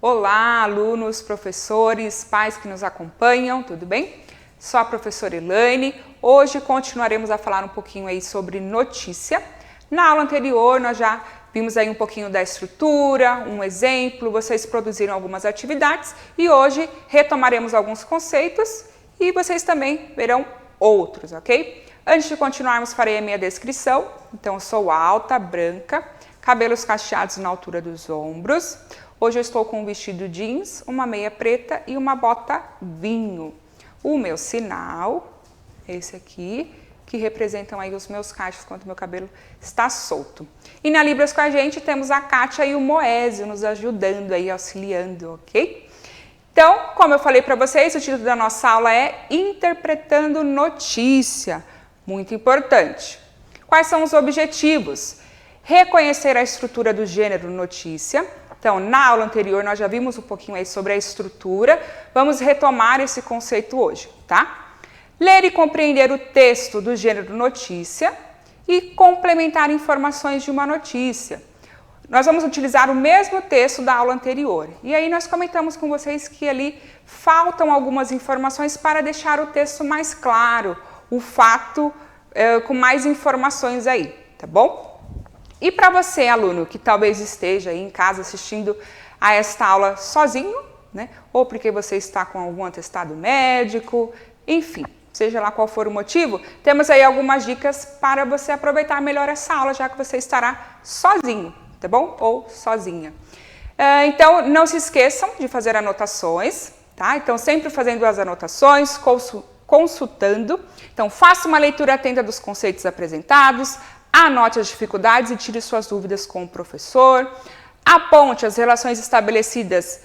Olá, alunos, professores, pais que nos acompanham, tudo bem? Sou a professora Elaine. Hoje continuaremos a falar um pouquinho aí sobre notícia. Na aula anterior nós já vimos aí um pouquinho da estrutura, um exemplo, vocês produziram algumas atividades e hoje retomaremos alguns conceitos e vocês também verão outros, ok? Antes de continuarmos, farei a minha descrição. Então, eu sou alta, branca, cabelos cacheados na altura dos ombros. Hoje eu estou com um vestido jeans, uma meia preta e uma bota vinho. O meu sinal, esse aqui, que representam aí os meus cachos quando meu cabelo está solto. E na Libras com a gente temos a Kátia e o Moésio nos ajudando aí, auxiliando, ok? Então, como eu falei para vocês, o título da nossa aula é Interpretando Notícia. Muito importante. Quais são os objetivos? Reconhecer a estrutura do gênero notícia. Então, na aula anterior nós já vimos um pouquinho aí sobre a estrutura. Vamos retomar esse conceito hoje, tá? Ler e compreender o texto do gênero notícia e complementar informações de uma notícia. Nós vamos utilizar o mesmo texto da aula anterior. E aí nós comentamos com vocês que ali faltam algumas informações para deixar o texto mais claro, o fato com mais informações aí, tá bom? E para você, aluno, que talvez esteja aí em casa assistindo a esta aula sozinho, né? Ou porque você está com algum atestado médico, enfim, seja lá qual for o motivo, temos aí algumas dicas para você aproveitar melhor essa aula, já que você estará sozinho, tá bom? Ou sozinha. Então, não se esqueçam de fazer anotações, tá? Então, sempre fazendo as anotações, consultando. Então, faça uma leitura atenta dos conceitos apresentados, anote as dificuldades e tire suas dúvidas com o professor, aponte as relações estabelecidas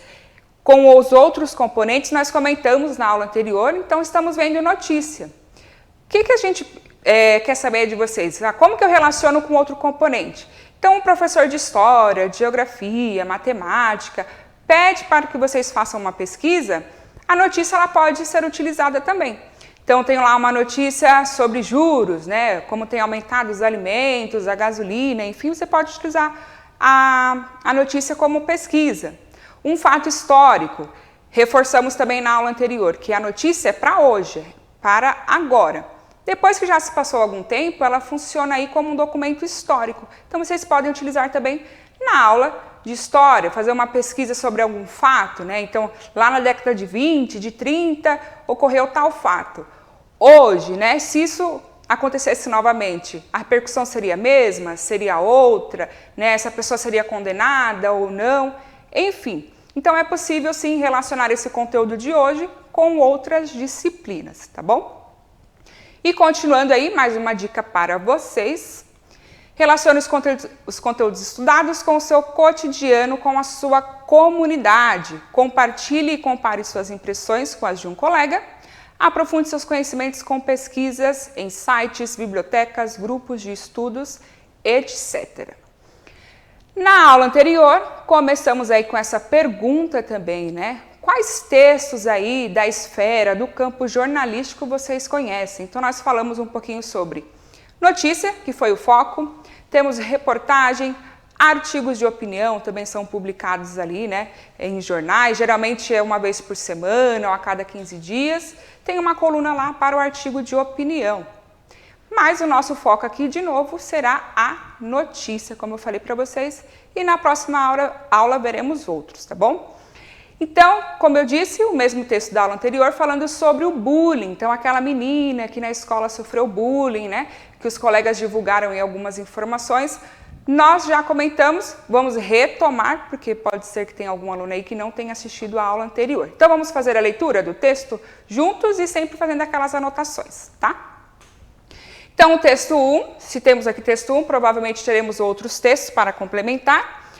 com os outros componentes, nós comentamos na aula anterior, então estamos vendo notícia. O que a gente quer saber de vocês? Como que eu relaciono com outro componente? Então, um professor de história, de geografia, matemática, pede para que vocês façam uma pesquisa, a notícia ela pode ser utilizada também. Então, tem lá uma notícia sobre juros, né? Como tem aumentado os alimentos, a gasolina, enfim, você pode utilizar a notícia como pesquisa. Um fato histórico, reforçamos também na aula anterior, que a notícia é para hoje, para agora. Depois que já se passou algum tempo, ela funciona aí como um documento histórico. Então, vocês podem utilizar também na aula de história, fazer uma pesquisa sobre algum fato, né? Então, lá na década de 20, de 30, ocorreu tal fato. Hoje, né, se isso acontecesse novamente, a repercussão seria a mesma? Seria outra? Né? Essa pessoa seria condenada ou não? Enfim, então é possível sim relacionar esse conteúdo de hoje com outras disciplinas, tá bom? E continuando aí, mais uma dica para vocês. Relacione os conteúdos estudados com o seu cotidiano, com a sua comunidade. Compartilhe e compare suas impressões com as de um colega. Aprofunde seus conhecimentos com pesquisas em sites, bibliotecas, grupos de estudos, etc. Na aula anterior, começamos aí com essa pergunta também, né? Quais textos aí da esfera, do campo jornalístico vocês conhecem? Então, nós falamos um pouquinho sobre notícia, que foi o foco, temos reportagem, artigos de opinião também são publicados ali, né, em jornais, geralmente é uma vez por semana ou a cada 15 dias, tem uma coluna lá para o artigo de opinião. Mas o nosso foco aqui, de novo, será a notícia, como eu falei para vocês, e na próxima aula veremos outros, tá bom? Então, como eu disse, o mesmo texto da aula anterior falando sobre o bullying. Então, aquela menina que na escola sofreu bullying, né, que os colegas divulgaram em algumas informações, nós já comentamos, vamos retomar, porque pode ser que tenha algum aluno aí que não tenha assistido a aula anterior. Então, vamos fazer a leitura do texto juntos e sempre fazendo aquelas anotações, tá? Então, o texto 1, se temos aqui texto 1, provavelmente teremos outros textos para complementar.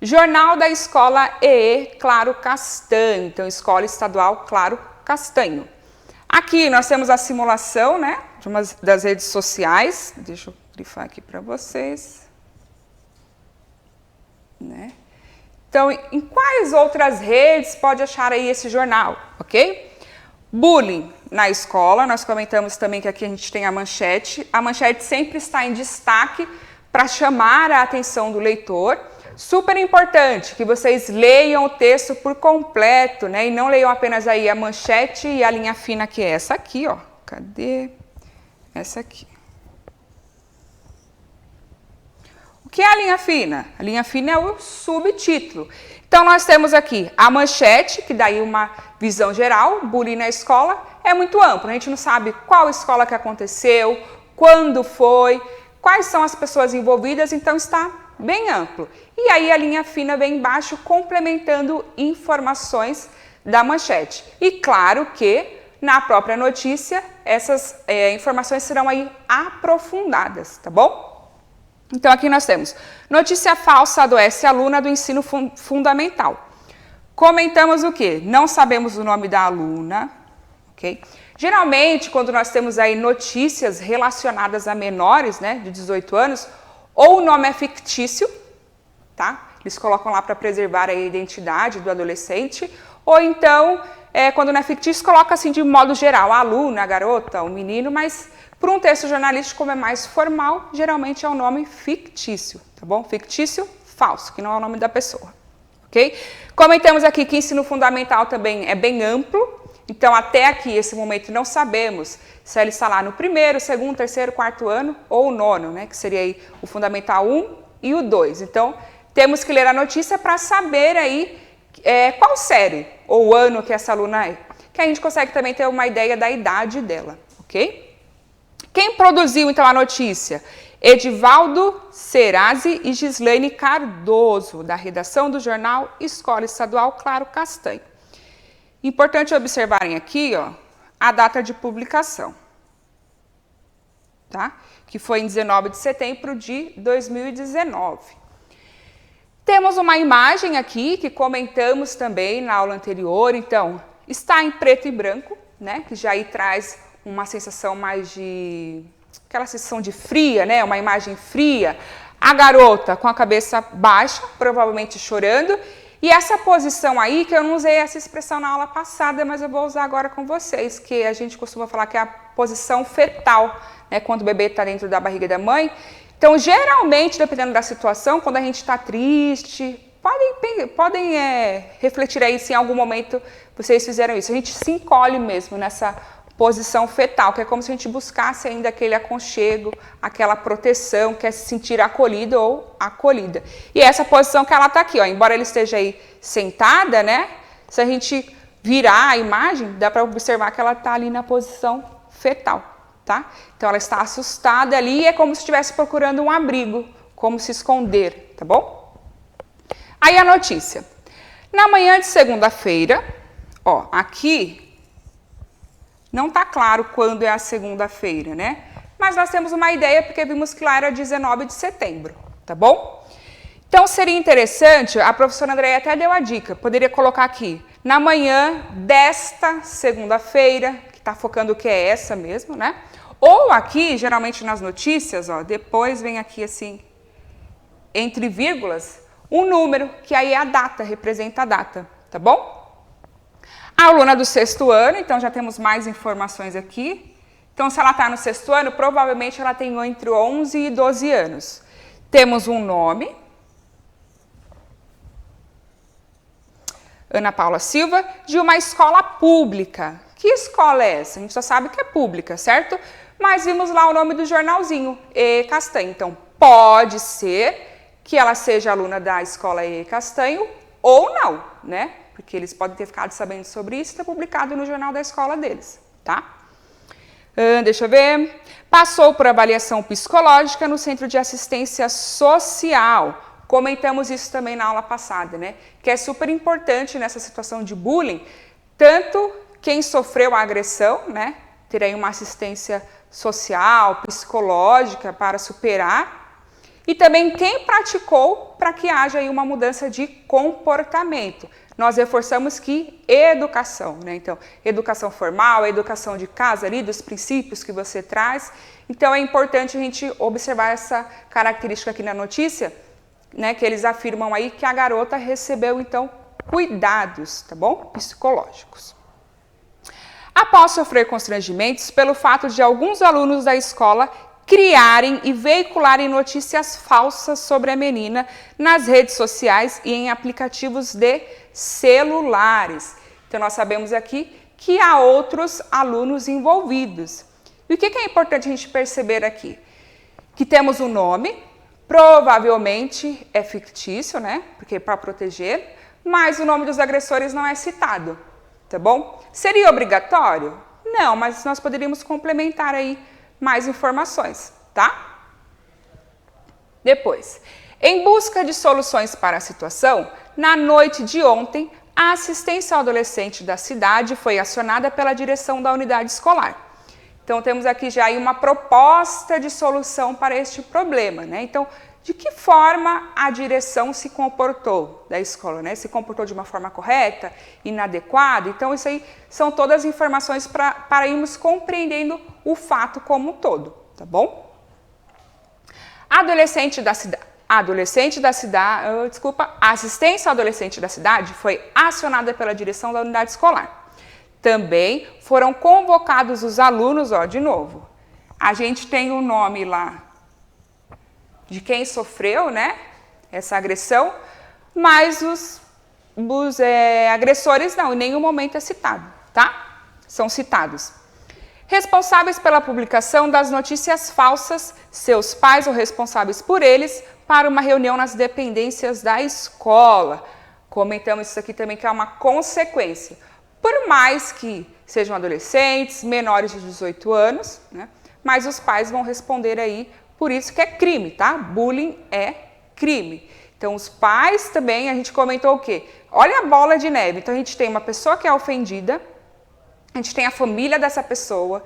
Jornal da Escola EE Claro Castanho, então, Escola Estadual Claro Castanho. Aqui nós temos a simulação, né, de uma das redes sociais, deixa eu grifar aqui para vocês. Né? Então, em quais outras redes pode achar aí esse jornal, ok? Bullying na escola, nós comentamos também que aqui a gente tem a manchete sempre está em destaque para chamar a atenção do leitor. Super importante que vocês leiam o texto por completo, né? E não leiam apenas aí a manchete e a linha fina, que é essa aqui, ó. Cadê? Essa aqui. O que é a linha fina? A linha fina é o subtítulo. Então, nós temos aqui a manchete, que daí uma visão geral, bullying na escola, é muito amplo. A gente não sabe qual escola que aconteceu, quando foi, quais são as pessoas envolvidas, então está bem amplo. E aí a linha fina vem embaixo complementando informações da manchete. E claro que na própria notícia essas informações serão aí aprofundadas, tá bom? Então aqui nós temos notícia falsa adoece aluna do ensino fundamental. Comentamos o quê? Não sabemos o nome da aluna, ok? Geralmente, quando nós temos aí notícias relacionadas a menores, né, de 18 anos, ou o nome é fictício, tá? Eles colocam lá para preservar a identidade do adolescente, ou então, quando não é fictício, coloca assim de modo geral, a aluna, a garota, o menino, mas por um texto jornalístico, como é mais formal, geralmente é um nome fictício, tá bom? Fictício, falso, que não é o nome da pessoa, ok? Comentamos aqui que ensino fundamental também é bem amplo, então até aqui, esse momento, não sabemos se ele está lá no primeiro, segundo, terceiro, quarto ano ou o nono, né? Que seria aí o fundamental 1 e o 2. Então, temos que ler a notícia para saber aí qual série ou ano que essa aluna é, que a gente consegue também ter uma ideia da idade dela, ok? Quem produziu, então, a notícia? Edivaldo Serazzi e Gislaine Cardoso, da redação do jornal Escola Estadual Claro Castanho. Importante observarem aqui, ó, a data de publicação, tá? Que foi em 19 de setembro de 2019. Temos uma imagem aqui que comentamos também na aula anterior, então, está em preto e branco, né? Que já aí traz uma sensação mais de... aquela sensação de fria, né? Uma imagem fria. A garota com a cabeça baixa, provavelmente chorando. E essa posição aí, que eu não usei essa expressão na aula passada, mas eu vou usar agora com vocês, que a gente costuma falar que é a posição fetal, né? Quando o bebê está dentro da barriga da mãe. Então, geralmente, dependendo da situação, quando a gente está triste, podem refletir aí se em algum momento vocês fizeram isso. A gente se encolhe mesmo nessa posição fetal, que é como se a gente buscasse ainda aquele aconchego, aquela proteção, quer se sentir acolhido ou acolhida. E essa posição que ela está aqui, ó, embora ela esteja aí sentada, né? Se a gente virar a imagem, dá para observar que ela está ali na posição fetal, tá? Então ela está assustada ali e é como se estivesse procurando um abrigo, como se esconder, tá bom? Aí a notícia. Na manhã de segunda-feira, ó, aqui não está claro quando é a segunda-feira, né? Mas nós temos uma ideia porque vimos que lá era 19 de setembro, tá bom? Então seria interessante, a professora Andréia até deu a dica, poderia colocar aqui, na manhã desta segunda-feira, que está focando o que é essa mesmo, né? Ou aqui, geralmente nas notícias, ó, depois vem aqui assim, entre vírgulas, um número, que aí é a data, representa a data, tá bom? A aluna do sexto ano, então já temos mais informações aqui. Então, se ela está no sexto ano, provavelmente ela tem entre 11 e 12 anos. Temos um nome, Ana Paula Silva, de uma escola pública. Que escola é essa? A gente só sabe que é pública, certo? Mas vimos lá o nome do jornalzinho, E. Castanho. Então, pode ser que ela seja aluna da escola E. Castanho ou não, né? Porque eles podem ter ficado sabendo sobre isso e ter publicado no jornal da escola deles, tá? Deixa eu ver. Passou por avaliação psicológica no Centro de Assistência Social. Comentamos isso também na aula passada, né? Que é super importante nessa situação de bullying, tanto quem sofreu a agressão, né? Ter aí uma assistência social, psicológica para superar, e também quem praticou para que haja aí uma mudança de comportamento. Nós reforçamos que educação, né? Então, educação formal, educação de casa ali, dos princípios que você traz. Então, é importante a gente observar essa característica aqui na notícia, né? Que eles afirmam aí que a garota recebeu, então, cuidados, tá bom? Psicológicos. Após sofrer constrangimentos pelo fato de alguns alunos da escola criarem e veicularem notícias falsas sobre a menina nas redes sociais e em aplicativos de celulares. Então, nós sabemos aqui que há outros alunos envolvidos. E o que é importante a gente perceber aqui? Que temos um nome, provavelmente é fictício, né? Porque para proteger, mas o nome dos agressores não é citado, tá bom? Seria obrigatório? Não, mas nós poderíamos complementar aí mais informações, tá? Depois, em busca de soluções para a situação, na noite de ontem, a assistência ao adolescente da cidade foi acionada pela direção da unidade escolar. Então, temos aqui já aí uma proposta de solução para este problema, né? Então, de que forma a direção se comportou da escola, né? Se comportou de uma forma correta, inadequada? Então, isso aí são todas as informações para irmos compreendendo o fato como um todo, tá bom? A assistência ao adolescente da cidade foi acionada pela direção da unidade escolar. Também foram convocados os alunos, ó, de novo. A gente tem o nome lá de quem sofreu, né, essa agressão, mas os agressores não, em nenhum momento é citado, tá? São citados. Responsáveis pela publicação das notícias falsas, seus pais ou responsáveis por eles, para uma reunião nas dependências da escola. Comentamos isso aqui também, que é uma consequência. Por mais que sejam adolescentes, menores de 18 anos, né, mas os pais vão responder aí, por isso que é crime, tá? Bullying é crime. Então, os pais também, a gente comentou o quê? Olha a bola de neve. Então, a gente tem uma pessoa que é ofendida, a gente tem a família dessa pessoa,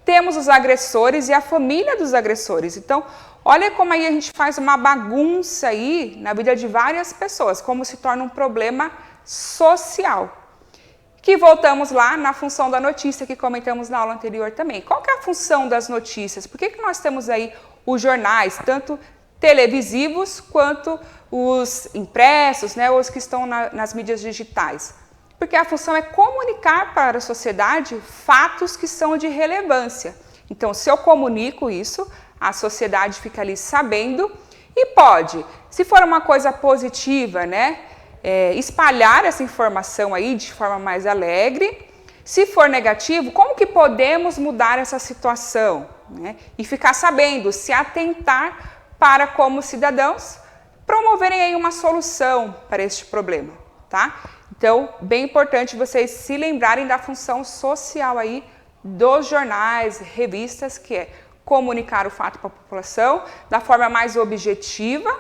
temos os agressores e a família dos agressores. Então, olha como aí a gente faz uma bagunça aí na vida de várias pessoas, como se torna um problema social. Que voltamos lá na função da notícia que comentamos na aula anterior também. Qual que é a função das notícias? Por que nós temos aí os jornais, tanto televisivos quanto os impressos, né, os que estão nas mídias digitais? Porque a função é comunicar para a sociedade fatos que são de relevância. Então, se eu comunico isso, a sociedade fica ali sabendo e pode, se for uma coisa positiva, né, espalhar essa informação aí de forma mais alegre. Se for negativo, como que podemos mudar essa situação? Né? E ficar sabendo, se atentar para, como cidadãos, promoverem aí uma solução para este problema, tá? Então, bem importante vocês se lembrarem da função social aí dos jornais, revistas, que é comunicar o fato para a população da forma mais objetiva,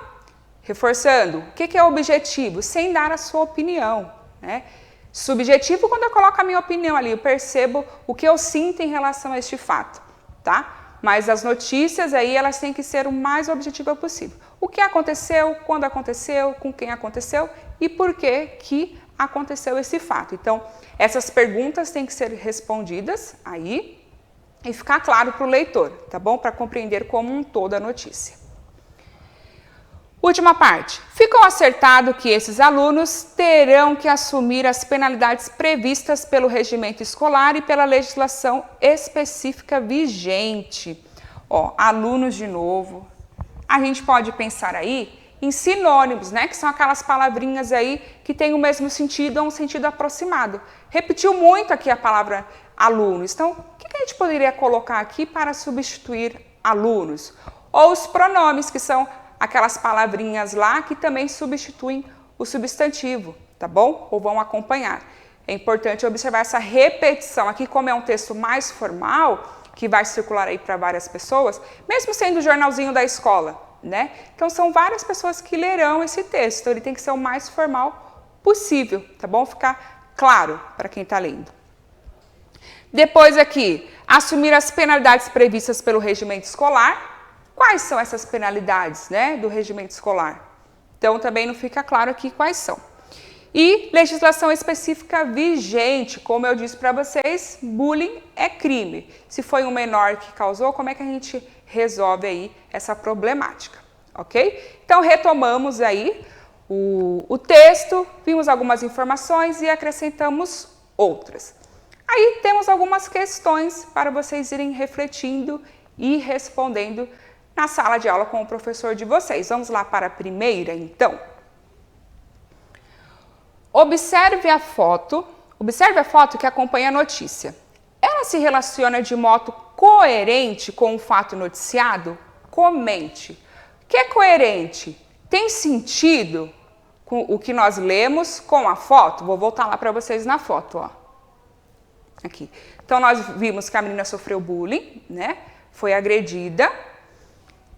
reforçando, o que é objetivo? Sem dar a sua opinião, né? Subjetivo, quando eu coloco a minha opinião ali, eu percebo o que eu sinto em relação a este fato, tá? Mas as notícias aí, elas têm que ser o mais objetiva possível. O que aconteceu, quando aconteceu, com quem aconteceu e por que aconteceu esse fato. Então, essas perguntas têm que ser respondidas aí e ficar claro para o leitor, tá bom? Para compreender como um todo a notícia. Última parte. Ficou acertado que esses alunos terão que assumir as penalidades previstas pelo regimento escolar e pela legislação específica vigente. Ó, alunos de novo. A gente pode pensar aí em sinônimos, né? Que são aquelas palavrinhas aí que têm o mesmo sentido ou um sentido aproximado. Repetiu muito aqui a palavra alunos. Então, o que a gente poderia colocar aqui para substituir alunos? Ou os pronomes, que são aquelas palavrinhas lá que também substituem o substantivo, tá bom? Ou vão acompanhar. É importante observar essa repetição. Aqui, como é um texto mais formal, que vai circular aí para várias pessoas, mesmo sendo o jornalzinho da escola, né? Então, são várias pessoas que lerão esse texto. Então, ele tem que ser o mais formal possível, tá bom? Ficar claro para quem está lendo. Depois aqui, assumir as penalidades previstas pelo regimento escolar. Quais são essas penalidades, né, do regimento escolar? Então, também não fica claro aqui quais são. E legislação específica vigente, como eu disse para vocês, bullying é crime. Se foi um menor que causou, como é que a gente resolve aí essa problemática, ok? Então, retomamos aí o texto, vimos algumas informações e acrescentamos outras. Aí temos algumas questões para vocês irem refletindo e respondendo na sala de aula com o professor de vocês. Vamos lá para a primeira, então. Observe a foto que acompanha a notícia. Ela se relaciona de modo coerente com o fato noticiado? Comente. O que é coerente? Tem sentido com o que nós lemos com a foto? Vou voltar lá para vocês na foto, ó. Aqui. Então, nós vimos que a menina sofreu bullying, né? Foi agredida.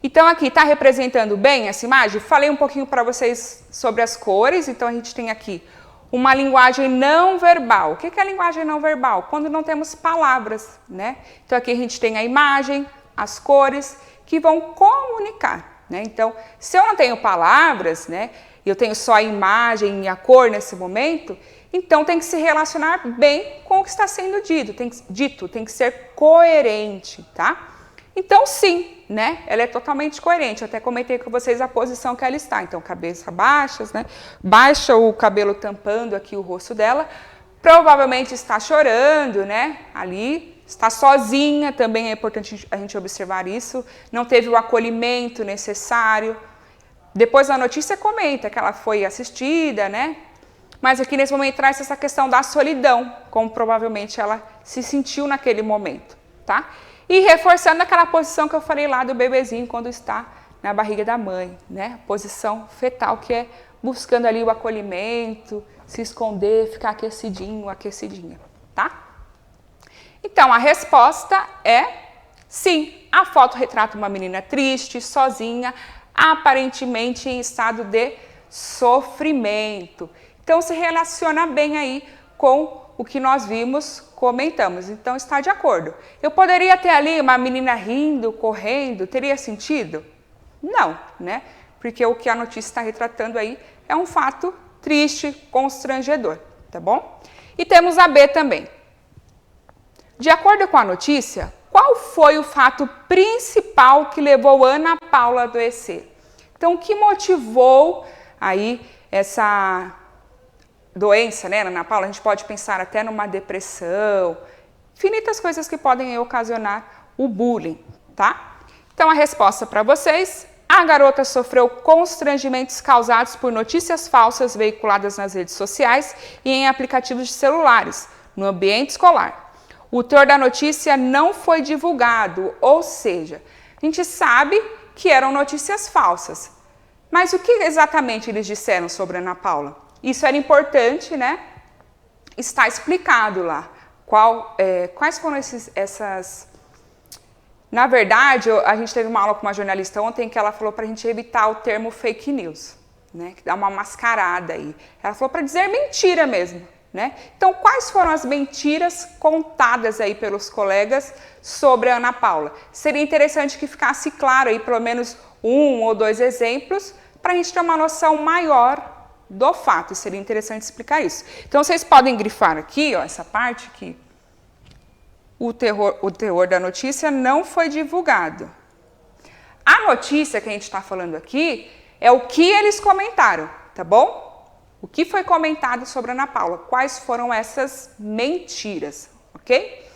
Então, aqui está representando bem essa imagem? Falei um pouquinho para vocês sobre as cores. Então, a gente tem aqui uma linguagem não verbal. O que é a linguagem não verbal? Quando não temos palavras, né? Então, aqui a gente tem a imagem, as cores, que vão comunicar, né? Então, se eu não tenho palavras, né? E eu tenho só a imagem e a cor nesse momento, então tem que se relacionar bem com o que está sendo dito, tem que ser coerente, tá? Então, sim, né? Ela é totalmente coerente. Eu até comentei com vocês a posição que ela está. Então, cabeça baixa, né? Baixa, o cabelo tampando aqui o rosto dela. Provavelmente está chorando, né? Ali, está sozinha, também é importante a gente observar isso. Não teve o acolhimento necessário. Depois a notícia comenta que ela foi assistida, né? Mas aqui nesse momento traz essa questão da solidão, como provavelmente ela se sentiu naquele momento, tá? E reforçando aquela posição que eu falei lá do bebezinho quando está na barriga da mãe, né? Posição fetal, que é buscando ali o acolhimento, se esconder, ficar aquecidinho, aquecidinha, tá? Então, a resposta é sim. A foto retrata uma menina triste, sozinha, aparentemente em estado de sofrimento. Então, se relaciona bem aí com o que nós vimos, comentamos. Então, está de acordo. Eu poderia ter ali uma menina rindo, correndo, teria sentido? Não, né? Porque o que a notícia está retratando aí é um fato triste, constrangedor, tá bom? E temos a B também. De acordo com a notícia, qual foi o fato principal que levou Ana Paula a adoecer? Então, o que motivou aí essa doença, né, Ana Paula? A gente pode pensar até numa depressão, infinitas coisas que podem ocasionar o bullying, tá? Então, a resposta para vocês: a garota sofreu constrangimentos causados por notícias falsas veiculadas nas redes sociais e em aplicativos de celulares, no ambiente escolar. O teor da notícia não foi divulgado, ou seja, a gente sabe que eram notícias falsas. Mas o que exatamente eles disseram sobre Ana Paula? Isso era importante, né? Está explicado lá. Quais foram essas... Na verdade, a gente teve uma aula com uma jornalista ontem que ela falou para a gente evitar o termo fake news, né? Que dá uma mascarada aí. Ela falou para dizer mentira mesmo, né? Então, quais foram as mentiras contadas aí pelos colegas sobre a Ana Paula? Seria interessante que ficasse claro aí pelo menos 1 ou 2 exemplos para a gente ter uma noção maior do fato. Seria interessante explicar isso. Então, vocês podem grifar aqui, ó, essa parte aqui. O teor da notícia não foi divulgado. A notícia que a gente está falando aqui é o que eles comentaram, tá bom? O que foi comentado sobre a Ana Paula? Quais foram essas mentiras, ok?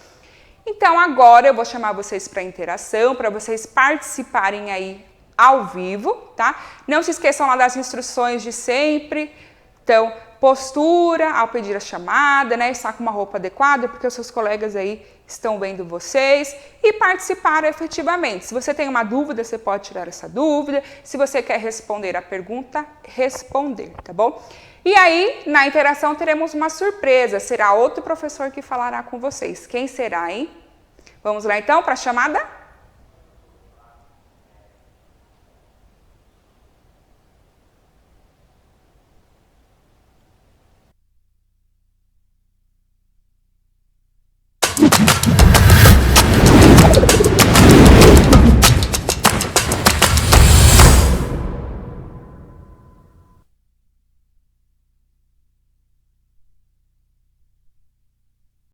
Então, agora eu vou chamar vocês para interação, para vocês participarem aí ao vivo, tá? Não se esqueçam lá das instruções de sempre. Então, postura ao pedir a chamada, né? Estar com uma roupa adequada, porque os seus colegas aí estão vendo vocês, e participar efetivamente. Se você tem uma dúvida, você pode tirar essa dúvida. Se você quer responder a pergunta, responder, tá bom? E aí, na interação, teremos uma surpresa. Será outro professor que falará com vocês. Quem será, hein? Vamos lá, então, para a chamada?